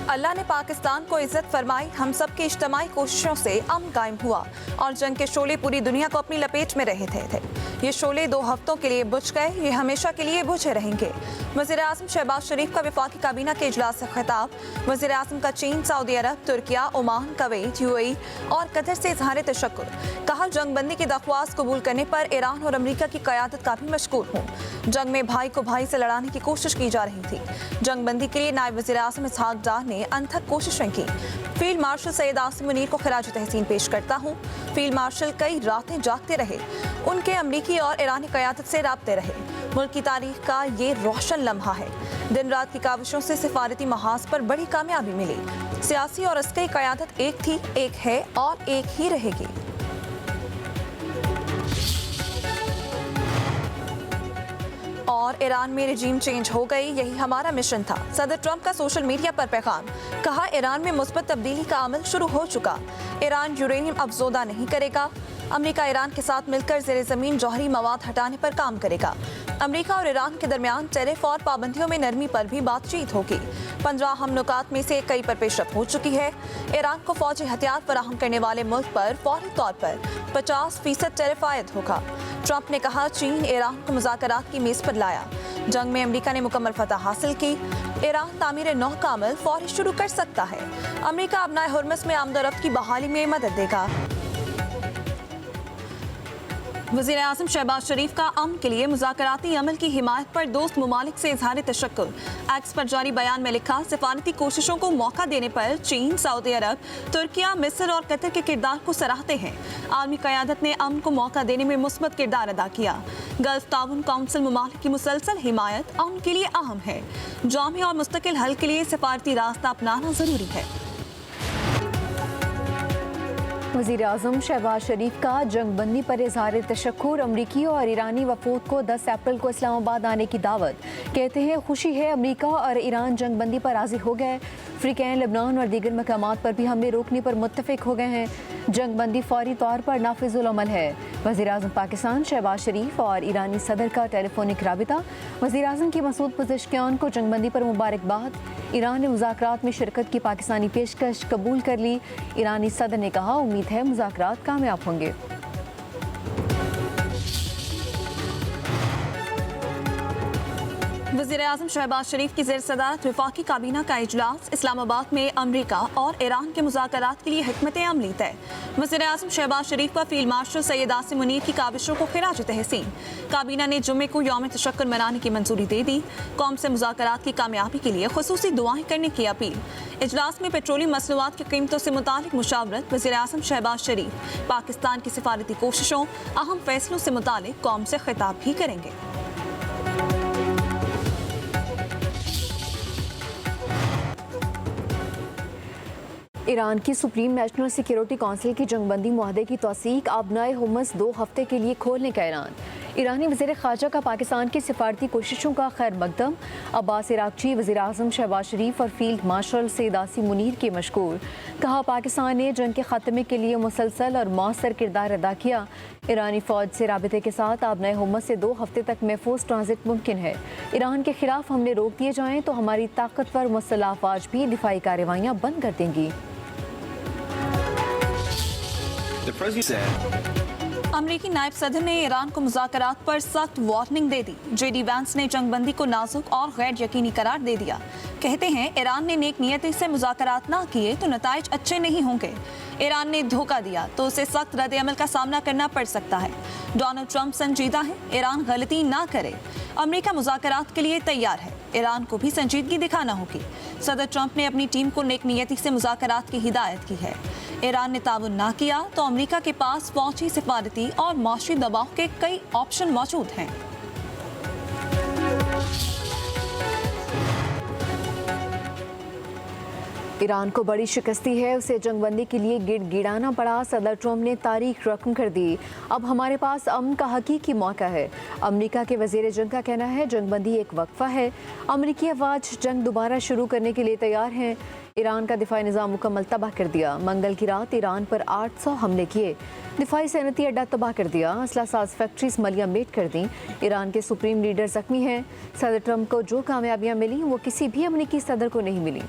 अल्लाह ने पाकिस्तान को इज्जत फरमाई, हम सब की इज्तिमाई कोशिशों से अमन कायम हुआ और जंग के शोले पूरी दुनिया को अपनी लपेट में रहे थे। ये शोले 2 हफ्तों के लिए बुझ गए, ये हमेशा के लिए बुझे रहेंगे। वज़ीर आज़म शहबाज शरीफ का वफाकी काबीना के इजलास से खिताब। वज़ीर आज़म का चीन, सऊदी अरब, तुर्किया, ओमान, कुवैत, यूएई और कतर से इजहार तशक्कुर। कहा, जंग बंदी की दरख्वास्त कबूल करने पर ईरान और अमरीका की क़यादत का भी मशकूर हूँ। जंग में भाई को भाई से लड़ाने की कोशिश की जा रही थी। जंग बंदी के लिए नायब वज़ीर आज़म इसहाक डार ने अनथक कोशिशें की। फील्ड मार्शल सैयद आसिम मुनीर को खिराज तहसीन पेश करता हूँ। फील्ड मार्शल कई रातें जागते रहे, उनके अमरीकी और ईरानी क़यादत से राब्ते रहे। मुल्क की तारीख का ये रोशन लम्हा है। दिन रात की काविशों से सिफारती महाज पर बड़ी कामयाबी मिली। सियासी और अस्करी क़यादत एक थी, एक है और एक ही रहेगी। और ईरान में रिजीम चेंज हो गई, यही हमारा मिशन था। सदर ट्रंप का सोशल मीडिया पर पैगाम। कहा, ईरान में मुस्बत तब्दीली का अमल शुरू हो चुका। ईरान यूरेनियम अफजोदा नहीं करेगा। अमेरिका ईरान के साथ मिलकर ज़ेरे ज़मीन जौहरी मवाद हटाने पर काम करेगा। अमेरिका और ईरान के दरमियान टैरिफ और पाबंदियों में नरमी पर भी बातचीत होगी। 15 अहम नुकात में से कई पर पेशरफ हो चुकी है। ईरान को फौजी हथियार फराहम करने वाले मुल्क पर फौरी तौर पर 50% टैरिफ आयद होगा। ट्रंप ने कहा, चीन ईरान को मुज़ाकरात की मेज़ पर लाया। जंग में अमेरिका ने मुकम्मल फतह हासिल की। ईरान तामीर नौ का अमल फौरी शुरू कर सकता है। अमेरिका अबनाए हुर्मस में आमदोरफ्त की बहाली में मदद देगा। वज़ीर आज़म शहबाज शरीफ का अमन के लिए मुज़ाकराती अमल की हिमायत पर दोस्त ममालिक से इजहार तशक्कुर। एक्स पर जारी बयान में लिखा, सिफारती कोशिशों को मौका देने पर चीन, सऊदी अरब, तुर्किया, मिस्र और कतर के किरदार को सराहते हैं। आलमी क़यादत ने अमन को मौका देने में मुस्बत किरदार अदा किया। गल्फ ताउन काउंसिल ममालिक की मुसलसल हिमायत अमन के लिए अहम है। जामी और मुस्तकिल हल के लिए सिफारती रास्ता अपनाना ज़रूरी है। वज़ीर आज़म शहबाज शरीफ का जंग बंदी पर इजहार तशक्कुर। अमरीकी और ईरानी वफूद को 10 अप्रैल को इस्लामाबाद आने की दावत। कहते हैं, खुशी है अमरीका और ईरान जंग बंदी पर राज़ी हो गए। अफ्रीकैन, लेबनान और दीगर मकामात पर भी हमले रोकने पर मुत्तफ़िक हो गए हैं। जंग बंदी फौरी तौर पर नाफिजुल अमल है। वज़ीर आज़म पाकिस्तान शहबाज शरीफ और ईरानी सदर का टेलीफोनिक राबिता। वज़ीर आज़म की मसूद पज़ेश्कियान को जंग बंदी पर मुबारकबाद। ईरान ने मुज़ाकरात में शिरकत की पाकिस्तानी पेशकश कबूल कर ली। ईरानी सदर ने कहा, उम्मीद है मुज़ाकरात कामयाब होंगे। वज़ीर आज़म शहबाज शरीफ की ज़ेर सदारत वफाकी काबीना का इजलास। इस्लामाबाद में अमरीका और ईरान के मुज़ाकरात के लिए हिकमत अमली तय। वज़ीर आज़म शहबाज शरीफ का फील्ड मार्शल सैयद आसिम मुनीर की काविशों को खिराज तहसीन। काबीना ने जुम्मे को यौम तशक्कुर मनाने की मंजूरी दे दी। कौम से मुज़ाकरात की कामयाबी के लिए खुसूसी दुआएं करने की अपील। इजलास में पेट्रोलियम मसनूआत की कीमतों से मुतालिक मुशावरत। वज़ीर आज़म शहबाज शरीफ पाकिस्तान की सिफारती कोशिशों, अहम फैसलों से मुतालिक कौम से खिताब भी करेंगे। ईरान की सुप्रीम नेशनल सिक्योरिटी काउंसिल की जंगबंदी मुआहदे की तौसीक। अबनाए हुर्मुज़ 2 हफ्ते के लिए खोलने का ऐलान। ईरानी वज़ीर ख़ारजा का पाकिस्तान की सिफारती कोशिशों का खैर मकदम। अब्बास इराक़ची वज़ीर आज़म शहबाज शरीफ और फील्ड मार्शल सैयद आसिम मुनीर के मशकूर। कहा, पाकिस्तान ने जंग के ख़ात्मे के लिए मुसलसल और मौसर किरदार अदा किया। ईरानी फ़ौज से राबिते के साथ अबनाए हुर्मुज़ से 2 हफ्ते तक महफूज ट्रांजिट मुमकिन है। ईरान के खिलाफ हमले रोक दिए जाएँ तो हमारी ताकतवर मुसल्लह अफ़वाज भी दिफाई कार्रवाइयाँ बंद कर देंगी। अमरीकी नायब सदर ने ईरान को मुज़ाकरात पर सख्त वार्निंग दे दी। जेडी वैंस ने जंगबंदी को नाजुक और गैर यकीनी करार दे दिया। कहते हैं, ईरान ने नेक नियति से मुज़ाकरात ना किए तो नताइज अच्छे नहीं होंगे। ईरान ने धोखा दिया तो उसे सख्त रद्द अमल का सामना करना पड़ सकता है। डोनाल्ड ट्रंप संजीदा है, ईरान गलती ना करे। अमेरिका मुज़ाकरात के लिए तैयार है, ईरान को भी संजीदगी दिखाना होगी। सदर ट्रंप ने अपनी टीम को नेक नियति से मुज़ाकरात की हिदायत की है। ईरान ने ताउन ना किया तो अमेरिका के पास फौजी, सिफारती और माशी दबाव के कई ऑप्शन मौजूद हैं। ईरान को बड़ी शिकस्ती है, उसे जंगबंदी के लिए गिड़गिड़ाना पड़ा। सदर ट्रंप ने तारीख रकम कर दी। अब हमारे पास अमन का हकीकी मौका है। अमेरिका के वज़ीर जंग का कहना है, जंगबंदी एक वक्फा है। अमेरिकी अफवाज जंग दोबारा शुरू करने के लिए तैयार हैं। ईरान का दिफाई निज़ाम मुकम्मल तबाह कर दिया। मंगल की रात ईरान पर 800 हमले किए। दिफाई सैनती अड्डा तबाह कर दिया। असला साज फैक्ट्रीज मलिया मेट कर दी। ईरान के सुप्रीम लीडर जख्मी हैं। सदर ट्रंप को जो कामयाबियाँ मिली वो किसी भी अमेरिकी सदर को नहीं मिली।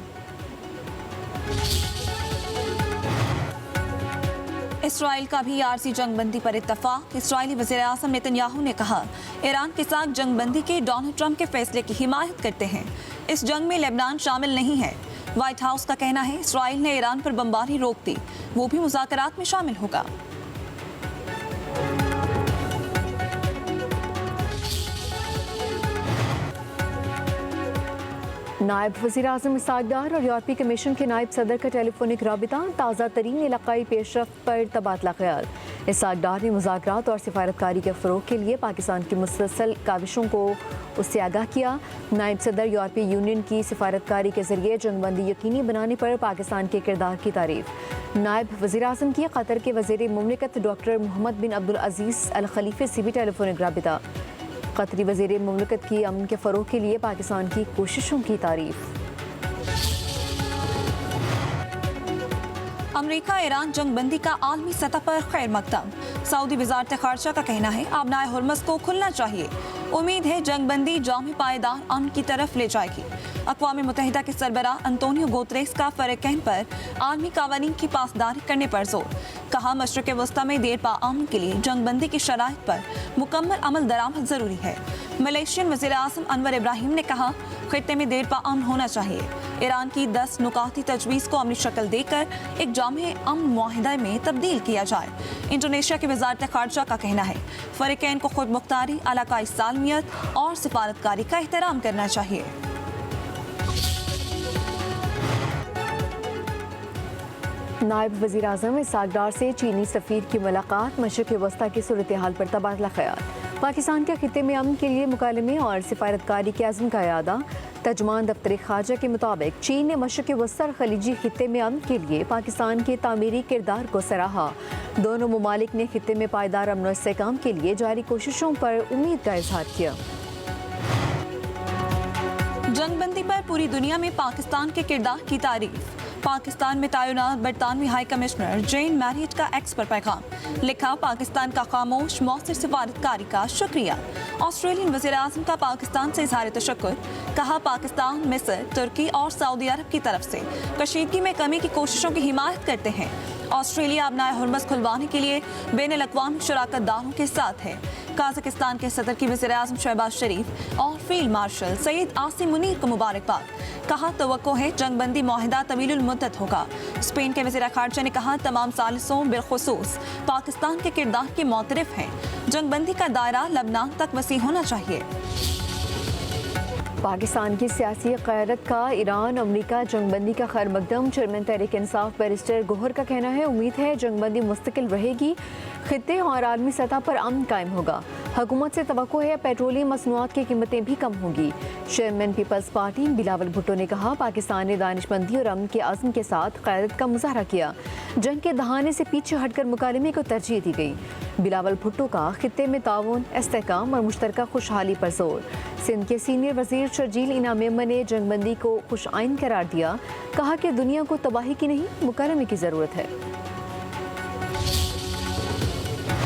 इसराइल का भी आरसी जंगबंदी पर इत्तफाक। इसराइली वज़ीर-ए-आज़म नेतन्याहू ने कहा, ईरान के साथ जंगबंदी के डोनाल्ड ट्रंप के फैसले की हिमायत करते हैं। इस जंग में लेबनान शामिल नहीं है। व्हाइट हाउस का कहना है, इसराइल ने ईरान पर बमबारी रोक दी, वो भी मुज़ाकरात में शामिल होगा। नायब वज़ीर-ए-आज़म इसहाक डार और यूरोपीय कमीशन के नायब सदर का टेलीफोनिक राबिता, ताज़ा तरीन इलाकाई पेशरफ्त पर तबादला ख्याल। इसहाक डार ने मुज़ाकरात और सिफारतकारी के फ़रोग़ के लिए पाकिस्तान की मुसलसल काविशों को उससे आगाह किया। नायब सदर यूरोपीय यूनियन की सिफारतकारी के ज़रिए जंगबंदी यकीनी बनाने पर पाकिस्तान के किरदार की तारीफ़। नायब वज़ीर-ए-आज़म की कतर के वज़ीर मुमलिकत डॉक्टर मोहम्मद बिन अब्दुल अज़ीज़ अल खलीफ़े से भी टेलीफोनिक राबिता। कतरी वज़ीर मुमलिकत की अमन के फ़रोग़ के लिए पाकिस्तान की कोशिशों की तारीफ़। अमरीका ईरान जंगबंदी का आलमी सतह पर खैर मकदम। सऊदी वज़ारत ख़ारजा का कहना है, आबनाए हुर्मुज़ को खुलना चाहिए। उम्मीद है जंगबंदी जाम पायदार अमन की तरफ ले जाएगी। अक़वाम मुत्तहिदा के सरबराह अंतोनियो गुतेरेस का फ़रक़ैन पर आलमी क़वानीन की पासदारी करने पर जोर। कहा, मशरिक़ वस्ता में देरपा अमन के लिए जंगबंदी की शराइत पर मुकम्मल अमल दरामद ज़रूरी है। मलेशियन वज़ीर-ए-आज़म अनवर इब्राहिम ने कहा, ख़ित्ते में देरपा अमन होना चाहिए। ईरान की 10 नुकाती तजवीज़ को अमली शक्ल देकर एक जामे अमन मुआहिदा में तब्दील किया जाए। इंडोनेशिया की वज़ारत ख़ारजा का कहना है, फ़रक़ैन को खुद मुख्तारी, इलाकाई सालमियत और सिफारतकारी का एहतराम करना चाहिए। नायब वज़ीर-ए-आज़म इसहाक डार से चीनी सफ़ीर की मुलाकात, मशरिक़ वस्ता की सूरत हाल पर तबादला ख्याल। पाकिस्तान के खित्ते में अमन के लिए मुकालमे और सिफारतकारी के अज़्म का इरादा। तर्जुमान दफ्तर ख़ारजा के मुताबिक चीन ने मशरिक़ वस्ता और खलीजी खित्ते में अमन के लिए पाकिस्तान के तामीरी किरदार को सराहा। दोनों ममालिक ने खित्ते में पायदार अमन और इस्तेहकाम के लिए जारी कोशिशों पर उम्मीद का इज़हार किया। जंगबंदी पर पूरी दुनिया में पाकिस्तान के किरदार की तारीफ। पाकिस्तान में तैनात बरतानवी हाई कमिश्नर जेन मैरियट का एक्स पर पैगाम। लिखा, पाकिस्तान का खामोश मौसर सिफारतकारी का शुक्रिया। ऑस्ट्रेलियन वज़ीर-ए-आज़म का पाकिस्तान से इज़हार तशक्कुर। कहा, पाकिस्तान, मिस्र, तुर्की और सऊदी अरब की तरफ से कशीदगी में कमी की कोशिशों की हिमायत करते हैं। ऑस्ट्रेलिया आबनाए हुर्मुज़ खुलवाने के लिए बैनुल-अक़वामी शराकतदारों के साथ है। काज़ाकिस्तान के सदर की वज़ीर-ए-आज़म शहबाज शरीफ और फील्ड मार्शल सईद आसिम मुनीर को मुबारकबाद। कहा, तवक्को है जंगबंदी मुआहिदा तवीलुल मुद्दत होगा। स्पेन के वज़ीर ख़ारजा ने कहा, तमाम सालिसों बिलखुसूस पाकिस्तान के किरदार के मोतरफ हैं। जंगबंदी का दायरा लबनान तक वसी होना चाहिए। पाकिस्तान की सियासी क़यादत का ईरान अमरीका जंगबंदी का खैर मकदम। चेयरमैन तहरीक इंसाफ बैरिस्टर गोहर का कहना है, उम्मीद है जंगबंदी मुस्तकिल रहेगी, खित्ते और आलमी सतह पर अमन कायम होगा। हुकूमत से तवक्को है पेट्रोलियम मसनूआत की कीमतें भी कम होंगी। Chairman Peoples Party Bilawal Bhutto ने कहा, पाकिस्तान ने दानिशमंदी और अमन के अज़्म के साथ क़यादत का मुज़ाहरा किया। जंग के दहाने से पीछे हटकर मुकालमे को तरजीह दी गई। बिलावल भुट्टो का खित्ते में ताउन, इस्तेहकाम और मुश्तरका खुशहाली पर जोर। सिंध के सीनियर वज़ीर शर्जील इनाम मेमन ने जंगबंदी को खुश आइन करार दिया। कहा कि दुनिया को तबाही की नहीं, मुकालमे की ज़रूरत है।